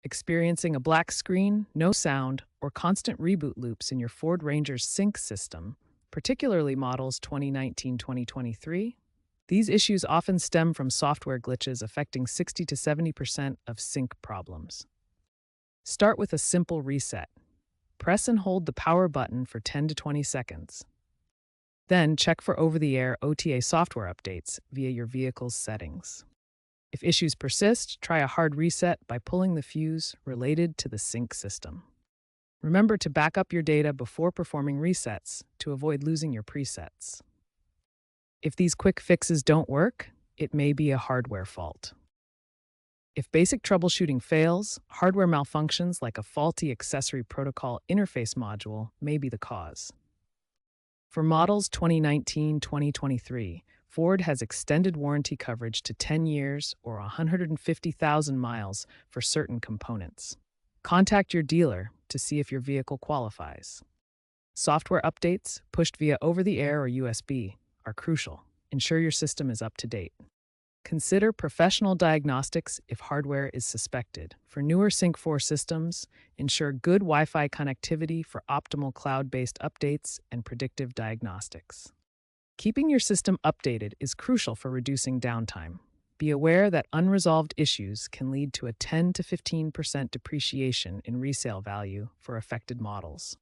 Experiencing a black screen, no sound, or constant reboot loops in your Ford Ranger's sync system, particularly models 2019-2023? These issues often stem from software glitches affecting 60 to 70% of sync problems. Start with a simple reset. Press and hold the power button for 10 to 20 seconds. Then check for over-the-air OTA software updates via your vehicle's settings. If issues persist, try a hard reset by pulling the fuse related to the sync system. Remember to back up your data before performing resets to avoid losing your presets. If these quick fixes don't work, it may be a hardware fault. If basic troubleshooting fails, hardware malfunctions like a faulty accessory protocol interface module may be the cause. For models 2019-2023, Ford has extended warranty coverage to 10 years or 150,000 miles for certain components. Contact your dealer to see if your vehicle qualifies. Software updates, pushed via over-the-air or USB, are crucial. Ensure your system is up to date. Consider professional diagnostics if hardware is suspected. For newer Sync 4 systems, ensure good Wi-Fi connectivity for optimal cloud-based updates and predictive diagnostics. Keeping your system updated is crucial for reducing downtime. Be aware that unresolved issues can lead to a 10 to 15% depreciation in resale value for affected models.